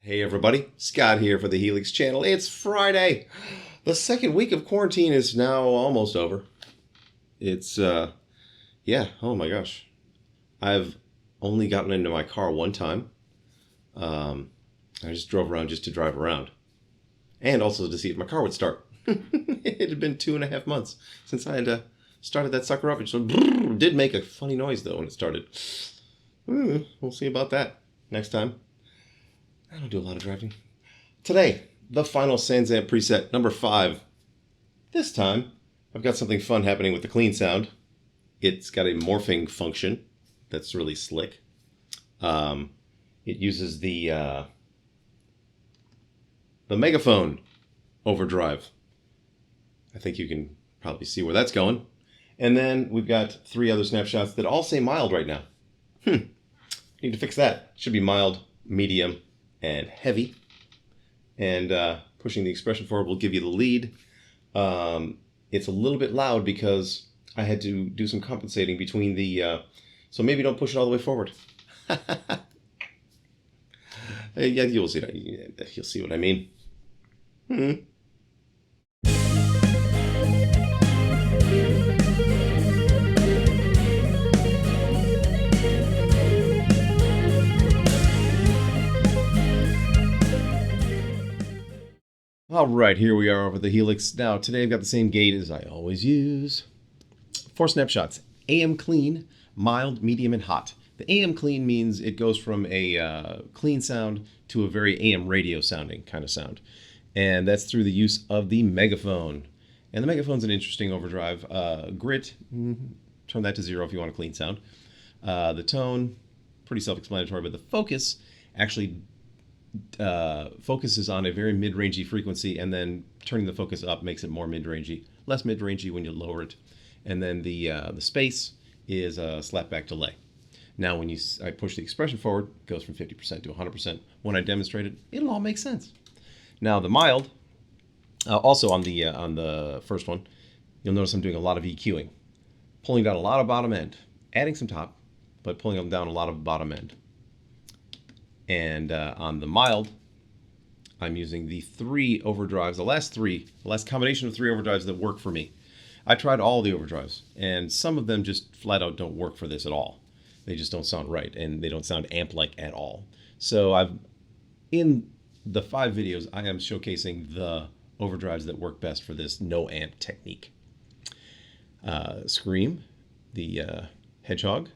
Hey everybody, Scott here for the Helix channel. It's Friday. The second week of quarantine is now almost over. It's, yeah, oh my gosh. I've only gotten into my car one time. I just drove around just to drive around. And also to see if my car would start. It had been 2.5 months since I had started that sucker up. It just did make a funny noise though when it started. We'll see about that next time. I don't do a lot of driving. Today, the final Sansamp preset, number 5. This time, I've got something fun happening with the clean sound. It's got a morphing function that's really slick. It uses the megaphone overdrive. I think you can probably see where that's going. And then we've got 3 other snapshots that all say mild right now. Need to fix that. Should be mild, medium, and heavy. And pushing the expression forward will give you the lead. It's a little bit loud because I had to do some compensating between the... so maybe don't push it all the way forward. Yeah, you'll see that. You'll see what I mean. All right, here we are over the Helix. Now, today I've got the same gate as I always use. 4 snapshots. AM clean, mild, medium, and hot. The AM clean means it goes from a clean sound to a very AM radio sounding kind of sound. And that's through the use of the megaphone. And the megaphone's an interesting overdrive. Grit, turn that to 0 if you want a clean sound. The tone, pretty self-explanatory, but the focus actually focuses on a very mid-rangey frequency, and then turning the focus up makes it more mid-rangey. Less mid-rangey when you lower it. And then the space is a slapback delay. Now when I push the expression forward, it goes from 50% to 100%. When I demonstrate it, it'll all make sense. Now the mild, also on the first one, you'll notice I'm doing a lot of EQing. Pulling down a lot of bottom end, adding some top, but pulling down a lot of bottom end. And on the mild, I'm using the 3 overdrives, the last combination of 3 overdrives that work for me. I tried all the overdrives, and some of them just flat out don't work for this at all. They just don't sound right, and they don't sound amp-like at all. So in the 5 videos, I am showcasing the overdrives that work best for this no amp technique. Scream, the Hedgehog,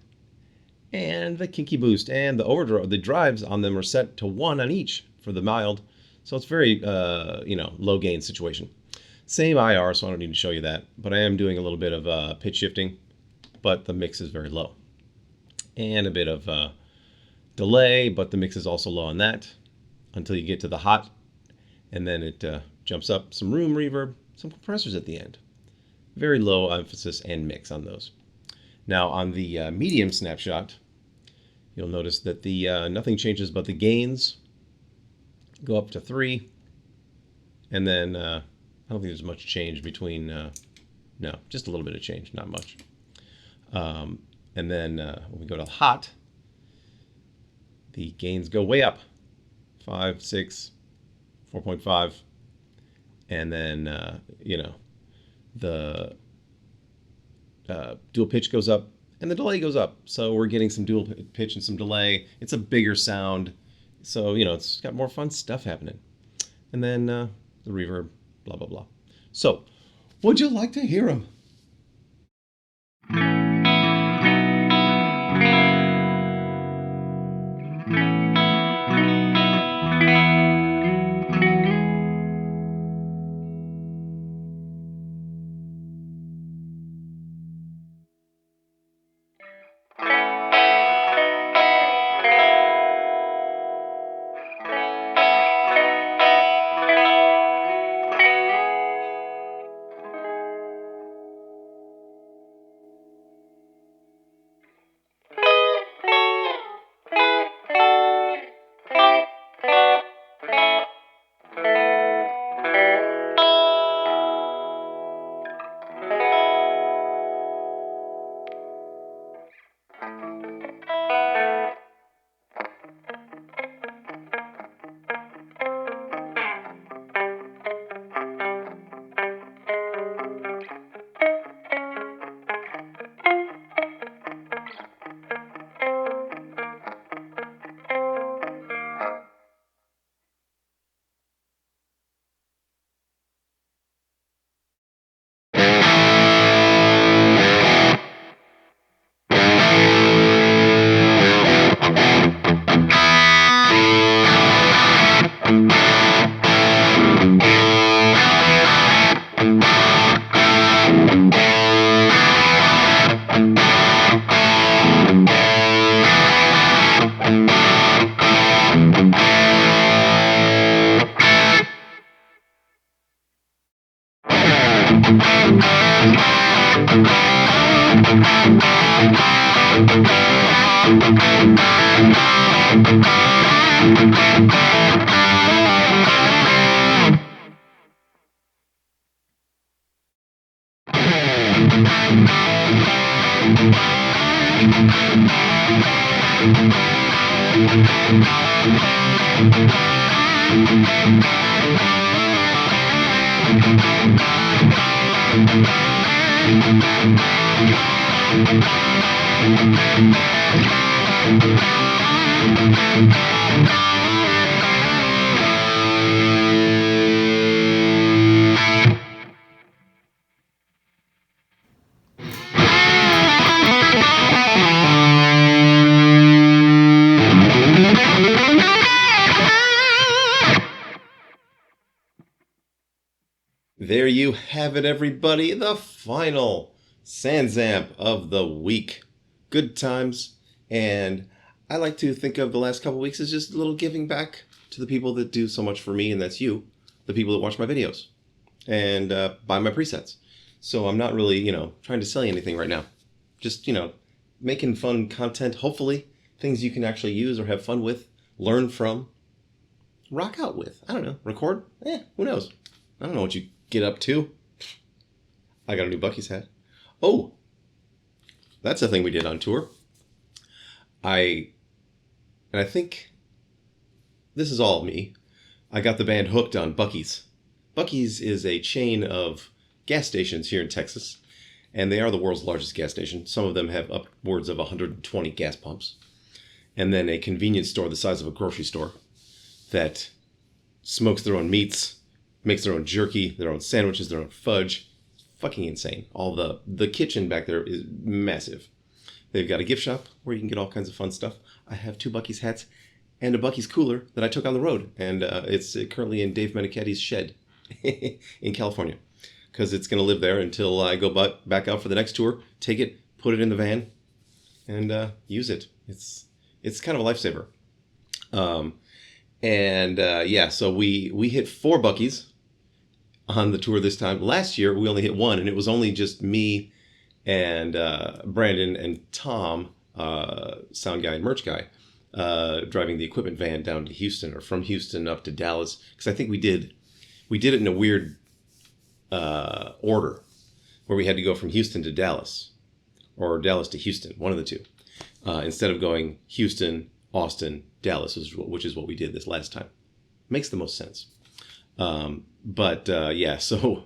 and the Kinky Boost, and the overdrive. The drives on them are set to 1 on each for the mild, so it's very low gain situation. Same IR, so I don't need to show you that, but I am doing a little bit of pitch shifting, but the mix is very low, and a bit of delay, but the mix is also low on that until you get to the hot, and then it jumps up. Some room reverb, some compressors at the end. Very low emphasis and mix on those. Now on the medium snapshot, you'll notice that the nothing changes but the gains go up to 3, and then I don't think there's much change between, no, just a little bit of change, not much. And then when we go to hot, the gains go way up, 5, 6, 4.5, and then the dual pitch goes up and the delay goes up. So we're getting some dual pitch and some delay. It's a bigger sound. So, it's got more fun stuff happening. And then the reverb, blah, blah, blah. So, would you like to hear them? There you have it, everybody. The final Sanzamp of the week. Good times. And I like to think of the last couple weeks as just a little giving back to the people that do so much for me, and that's you, the people that watch my videos and buy my presets. So I'm not really, trying to sell you anything right now. Just, making fun content, hopefully, things you can actually use or have fun with, learn from, rock out with. I don't know, record? Who knows? I don't know what you get up to. I got a new Bucky's hat. Oh, that's a thing we did on tour. I think this is all me. I got the band hooked on Bucky's. Bucky's is a chain of gas stations here in Texas, and they are the world's largest gas station. Some of them have upwards of 120 gas pumps. And then a convenience store the size of a grocery store that smokes their own meats, makes their own jerky, their own sandwiches, their own fudge. Fucking insane. All the kitchen back there is massive. They've got a gift shop where you can get all kinds of fun stuff. I have 2 Bucky's hats and a Bucky's cooler that I took on the road. And it's currently in Dave Menichetti's shed in California. Because it's going to live there until I go back out for the next tour. Take it, put it in the van, and use it. It's kind of a lifesaver. So we hit 4 Bucky's on the tour this time. Last year, we only hit 1, and it was only just me and Brandon and Tom, sound guy and merch guy, driving the equipment van down to Houston, or from Houston up to Dallas. Because I think we did it in a weird order, where we had to go from Houston to Dallas, or Dallas to Houston, one of the two, instead of going Houston, Austin, Dallas, which is what we did this last time. Makes the most sense. So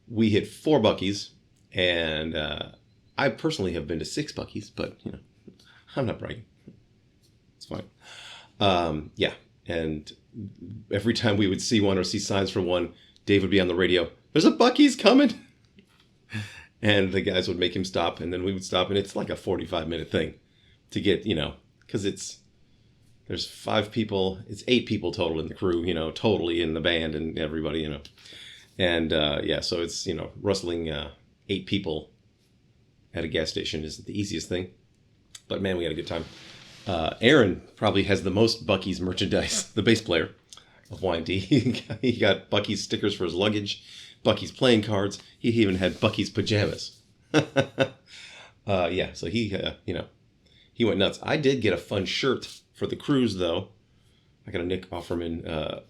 we hit 4 Bucky's, and I personally have been to 6 Bucky's, but I'm not bragging. It's fine. And every time we would see one or see signs for one, Dave would be on the radio. There's a Bucky's coming. And the guys would make him stop, and then we would stop, and it's like a 45-minute thing to get, because there's 5 people, it's 8 people total in the crew, totally in the band and everybody, And so it's, rustling 8 people at a gas station isn't the easiest thing. But man, we had a good time. Aaron probably has the most Bucky's merchandise, the bass player of Y&D. He got Bucky's stickers for his luggage, Bucky's playing cards. He even had Bucky's pajamas. So he went nuts. I did get a fun shirt for the cruise, though. I got a Nick Offerman,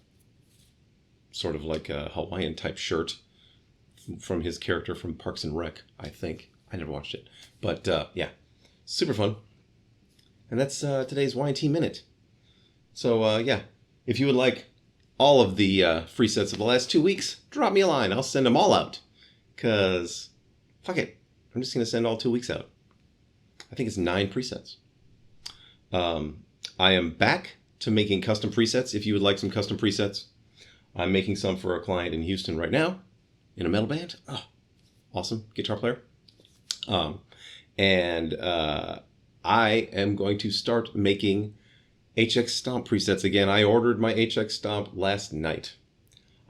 sort of like a Hawaiian type shirt from his character from Parks and Rec, I think. I never watched it. But super fun. And that's today's Y&T Minute. So if you would like all of the free sets of the last 2 weeks, drop me a line. I'll send them all out. Because, fuck it. I'm just going to send all 2 weeks out. I think it's 9 presets. I am back to making custom presets if you would like some custom presets. I'm making some for a client in Houston right now in a metal band. Oh, awesome. Guitar player. I am going to start making HX Stomp presets again. I ordered my HX Stomp last night.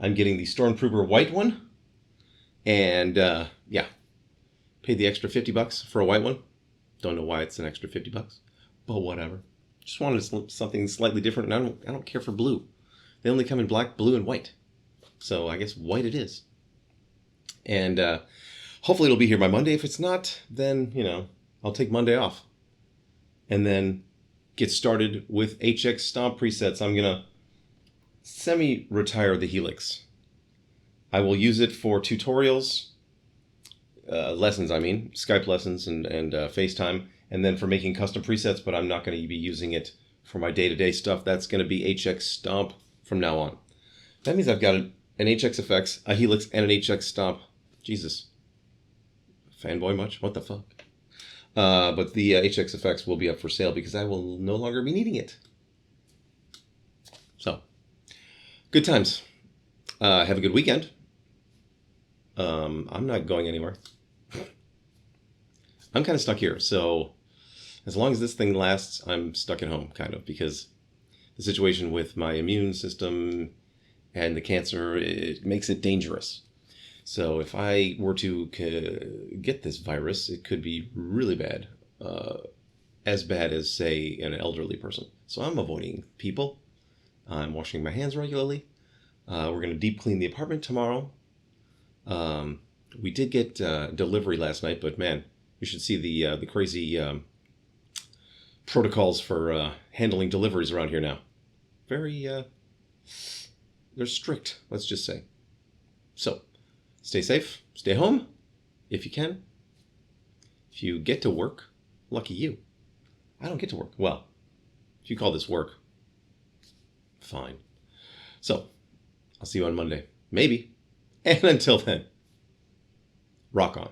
I'm getting the Stormtrooper white one. And paid the extra $50 for a white one. Don't know why it's an extra $50, but whatever. Just wanted something slightly different, and I don't care for blue. They only come in black, blue, and white. So I guess white it is. And Hopefully it'll be here by Monday. If it's not, then, I'll take Monday off and then get started with HX Stomp presets. I'm going to semi-retire the Helix. I will use it for tutorials, lessons, Skype lessons and FaceTime, and then for making custom presets, but I'm not going to be using it for my day-to-day stuff. That's going to be HX Stomp from now on. That means I've got an HX Effects, a Helix, and an HX Stomp. Jesus. Fanboy much? What the fuck? But the HX Effects will be up for sale because I will no longer be needing it. So, good times. Have a good weekend. I'm not going anywhere. I'm kind of stuck here. So, as long as this thing lasts, I'm stuck at home, kind of, because the situation with my immune system and the cancer, it makes it dangerous. So if I were to get this virus, it could be really bad, as bad as, say, an elderly person. So I'm avoiding people. I'm washing my hands regularly. We're going to deep clean the apartment tomorrow. We did get delivery last night, but man, you should see the crazy protocols for handling deliveries around here now. Very, they're strict, let's just say. So, stay safe, stay home, if you can. If you get to work, lucky you. I don't get to work. Well, if you call this work, fine. So, I'll see you on Monday. Maybe. And until then, rock on.